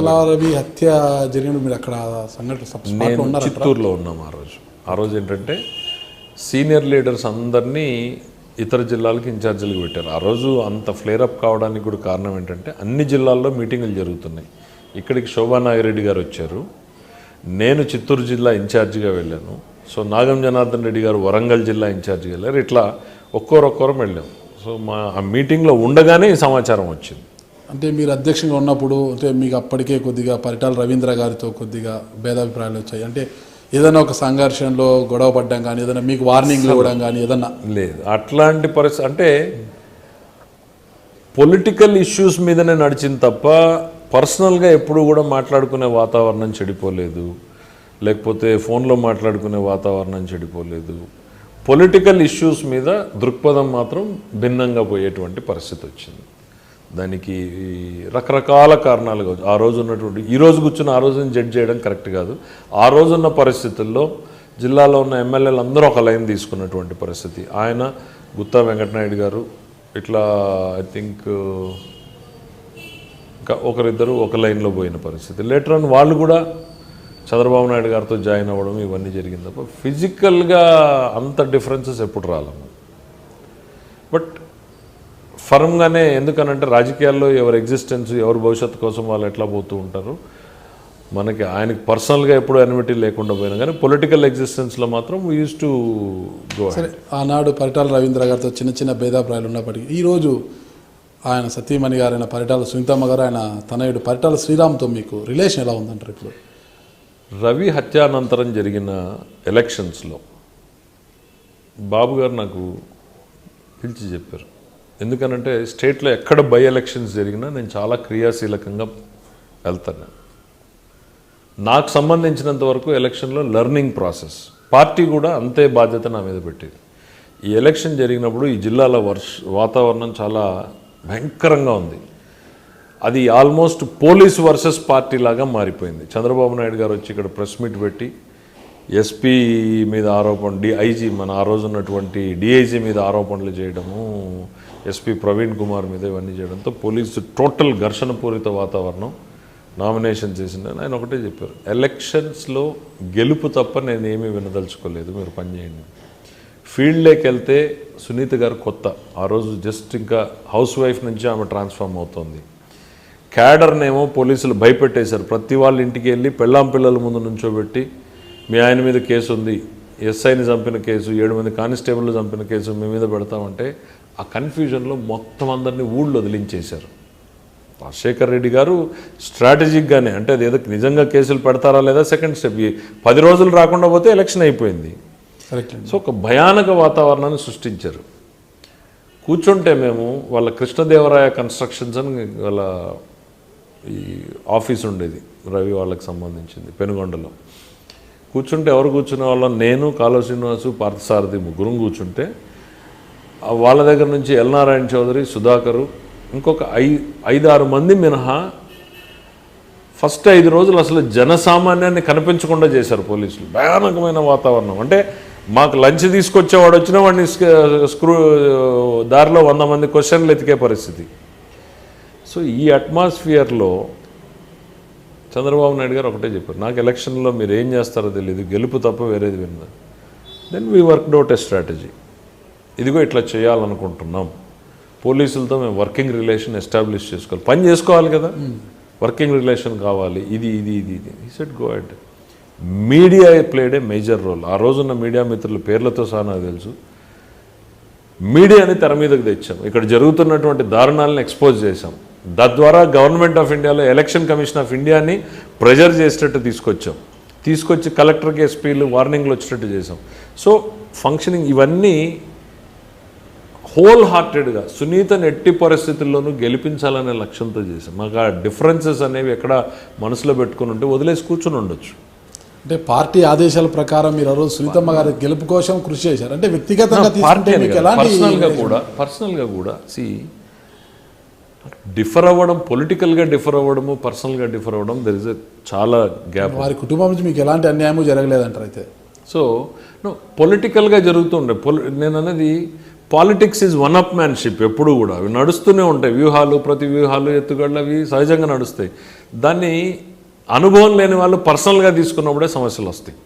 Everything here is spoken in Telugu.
బాలరవి హత్య జరిగిన మీరు అక్కడ సంఘటన చిత్తూరులో ఉన్నాం ఆ రోజు ఏంటంటే సీనియర్ లీడర్స్ అందరినీ ఇతర జిల్లాలకు ఇన్ఛార్జీలకు పెట్టారు. ఆ రోజు అంత ఫ్లేరప్ కావడానికి కూడా కారణం ఏంటంటే అన్ని జిల్లాల్లో మీటింగులు జరుగుతున్నాయి. ఇక్కడికి శోభానాగిరెడ్డి గారు వచ్చారు, నేను చిత్తూరు జిల్లా ఇన్ఛార్జిగా వెళ్ళాను. సో నాగం జనార్దన్ రెడ్డి గారు వరంగల్ జిల్లా ఇన్ఛార్జిగా వెళ్ళారు. ఇట్లా ఒక్కొక్కరం వెళ్ళాం. సో మా ఆ మీటింగ్లో ఉండగానే ఈ సమాచారం వచ్చింది. అంటే మీరు అధ్యక్షంగా ఉన్నప్పుడు అంటే మీకు అప్పటికే కొద్దిగా పరిటాల రవీంద్ర గారితో కొద్దిగా భేదాభిప్రాయాలు వచ్చాయి. అంటే ఏదైనా ఒక సంఘర్షణలో గొడవ పడ్డం కానీ ఏదైనా మీకు వార్నింగ్లు ఇవ్వడం కానీ ఏదన్నా లేదు. అట్లాంటి పరిస్థితి అంటే పొలిటికల్ ఇష్యూస్ మీదనే నడిచింది తప్ప పర్సనల్గా ఎప్పుడు కూడా మాట్లాడుకునే వాతావరణం చెడిపోలేదు, లేకపోతే ఫోన్లో మాట్లాడుకునే వాతావరణం చెడిపోలేదు. పొలిటికల్ ఇష్యూస్ మీద దృక్పథం మాత్రం భిన్నంగా పోయేటువంటి పరిస్థితి వచ్చింది. దానికి రకరకాల కారణాలు కావచ్చు. ఆ రోజు ఉన్నటువంటి ఈ రోజు కూర్చుని ఆ రోజుని జడ్జ్ చేయడం కరెక్ట్ కాదు. ఆ రోజున్న పరిస్థితుల్లో జిల్లాలో ఉన్న ఎమ్మెల్యేలు అందరూ ఒక లైన్ తీసుకున్నటువంటి పరిస్థితి. ఆయన గుత్తా వెంకటనాయుడు గారు ఇట్లా ఐ థింక్ ఇంకా ఒకరిద్దరు ఒక లైన్లో పోయిన పరిస్థితి. లేటర్ ఆన్ వాళ్ళు కూడా చంద్రబాబు నాయుడు గారితో జాయిన్ అవ్వడం ఇవన్నీ జరిగింది తప్ప ఫిజికల్గా అంత డిఫరెన్సెస్ ఎప్పుడు రాలేము. బట్ ఫర్మ్గానే, ఎందుకనంటే రాజకీయాల్లో ఎవరి ఎగ్జిస్టెన్స్ ఎవరి భవిష్యత్తు కోసం వాళ్ళు ఎట్లా పోతూ ఉంటారు. మనకి ఆయనకి పర్సనల్గా ఎప్పుడు ఎనిమిటీ లేకుండా పోయినా కానీ పొలిటికల్ ఎగ్జిస్టెన్స్లో మాత్రం వీ యూస్ టు గో. సరే, ఆనాడు పరిటాల రవీంద్ర గారితో చిన్న చిన్న భేదాభిప్రాయాలు ఉన్నప్పటికీ ఈరోజు ఆయన సతీమణి గారైన పరిటాల సునీతమ్మ గారు ఆయన తనయుడు పరిటాల శ్రీరామ్తో మీకు రిలేషన్ ఎలా ఉందంటారు? ఇప్పుడు రవి హత్యానంతరం జరిగిన ఎలక్షన్స్లో బాబు గారు నాకు పిలిచి చెప్పారు. ఎందుకనంటే స్టేట్లో ఎక్కడ బై ఎలక్షన్స్ జరిగినా నేను చాలా క్రియాశీలకంగా వెళ్తాను. నాకు సంబంధించినంత వరకు ఎలక్షన్లో లెర్నింగ్ ప్రాసెస్, పార్టీ కూడా అంతే బాధ్యత నా మీద పెట్టేది. ఈ ఎలక్షన్ జరిగినప్పుడు ఈ జిల్లాల వాతావరణం చాలా భయంకరంగా ఉంది. అది ఆల్మోస్ట్ పోలీస్ వర్సెస్ పార్టీ లాగా మారిపోయింది. చంద్రబాబు నాయుడు గారు వచ్చి ఇక్కడ ప్రెస్ మీట్ పెట్టి ఎస్పీ మీద ఆరోపణ, డిఐజీ మన ఆ రోజు ఉన్నటువంటి డిఐజీ మీద ఆరోపణలు చేయడము, ఎస్పీ ప్రవీణ్ కుమార్ మీద ఇవన్నీ చేయడంతో పోలీసు టోటల్ ఘర్షణపూరిత వాతావరణం. నామినేషన్ చేసిందని ఆయన ఒకటే చెప్పారు, ఎలక్షన్స్లో గెలుపు తప్ప నేనేమీ వినదలుచుకోలేదు, మీరు పనిచేయండి. ఫీల్డ్లోకి వెళ్తే సునీత గారు కొత్త, ఆ రోజు జస్ట్ ఇంకా హౌస్ వైఫ్ నుంచి ఆమె ట్రాన్స్ఫార్మ్ అవుతోంది. క్యాడర్నేమో పోలీసులు భయపెట్టేశారు. ప్రతి వాళ్ళ ఇంటికి వెళ్ళి పెళ్ళాం పిల్లల ముందు నుంచోబెట్టి మీ ఆయన మీద కేసు ఉంది, ఎస్ఐని చంపిన కేసు, 7 మంది కానిస్టేబుల్ని చంపిన కేసు మీ మీద పెడతామంటే ఆ కన్ఫ్యూజన్లో మొత్తం అందరినీ ఊళ్ళో వదిలించేశారు. రాజశేఖర్ రెడ్డి గారు స్ట్రాటజిక్గానే, అంటే అది ఏదో నిజంగా కేసులు పెడతారా లేదా సెకండ్ స్టెప్, 10 రోజులు రాకుండా పోతే ఎలక్షన్ అయిపోయింది. సో ఒక భయానక వాతావరణాన్ని సృష్టించారు. కూర్చుంటే మేము వాళ్ళ కృష్ణదేవరాయ కన్స్ట్రక్షన్స్ అని వాళ్ళ ఈ ఆఫీస్ ఉండేది రవి వాళ్ళకి సంబంధించింది పెనుగొండలో. కూర్చుంటే ఎవరు కూర్చునే వాళ్ళం, నేను, కాలువ శ్రీనివాసు, పార్థసారథి ముగ్గురం కూర్చుంటే వాళ్ళ దగ్గర నుంచి ఎల్నారాయణ చౌదరి, సుధాకరు, ఇంకొక 5-6 మంది మినహా ఫస్ట్ 5 రోజులు అసలు జనసామాన్యాన్ని కనిపించకుండా చేశారు పోలీసులు. భయానకమైన వాతావరణం. అంటే మాకు లంచ్ తీసుకొచ్చేవాడు వచ్చినా వాడిని దారిలో 100 మంది క్వశ్చన్లు ఎతికే పరిస్థితి. సో ఈ అట్మాస్ఫియర్లో చంద్రబాబు నాయుడు గారు ఒకటే చెప్పారు, నాకు ఎలక్షన్లో మీరు ఏం చేస్తారో తెలియదు, గెలుపు తప్ప వేరేది వినదు. Then we worked out a strategy. ఇదిగో ఇట్లా చేయాలనుకుంటున్నాం, పోలీసులతో మేము వర్కింగ్ రిలేషన్ ఎస్టాబ్లిష్ చేసుకోవాలి, పని చేసుకోవాలి కదా, వర్కింగ్ రిలేషన్ కావాలి, ఇది ఇది ఇది ఇది ఈ set go ahead. Media played a major role. ఆ రోజున్న మీడియా మిత్రుల పేర్లతో సహా నాకు తెలుసు. మీడియాని తెర మీదకి తెచ్చాం, ఇక్కడ జరుగుతున్నటువంటి దారుణాలను ఎక్స్పోజ్ చేశాం. తద్వారా గవర్నమెంట్ ఆఫ్ ఇండియాలో ఎలక్షన్ కమిషన్ ఆఫ్ ఇండియాని ప్రెజర్ చేసేటట్టు తీసుకొచ్చి కలెక్టర్కి ఎస్పీలు వార్నింగ్లు వచ్చేటట్టు చేశాం. సో ఫంక్షనింగ్ ఇవన్నీ హోల్ హార్టెడ్గా సునీతను ఎట్టి పరిస్థితుల్లోనూ గెలిపించాలనే లక్ష్యంతో చేశాం. మాకు ఆ డిఫరెన్సెస్ అనేవి ఎక్కడ మనసులో పెట్టుకుని ఉంటే వదిలేసి కూర్చొని ఉండొచ్చు. అంటే పార్టీ ఆదేశాల ప్రకారం మీరు ఆ రోజు సునీతమ్మ గారి గెలుపు కోసం కృషి చేశారు. అంటే వ్యక్తిగతంగా పర్సనల్గా కూడా డిఫర్ అవ్వడం, పొలిటికల్గా డిఫర్ అవ్వడము, పర్సనల్గా డిఫర్ అవ్వడం, దెర్ ఇస్ చాలా గ్యాప్. వారి కుటుంబం నుంచి మీకు ఎలాంటి అన్యాయము జరగలేదంటారు అయితే? సో పొలిటికల్గా జరుగుతుండే నేను అనేది పాలిటిక్స్ ఈజ్ వన్ అప్ మ్యాన్షిప్ ఎప్పుడు కూడా అవి నడుస్తూనే ఉంటాయి, వ్యూహాలు ప్రతి వ్యూహాలు ఎత్తుగడలు అవి సహజంగా నడుస్తాయి. దాన్ని అనుభవం లేని వాళ్ళు పర్సనల్గా తీసుకున్నప్పుడే సమస్యలు వస్తాయి.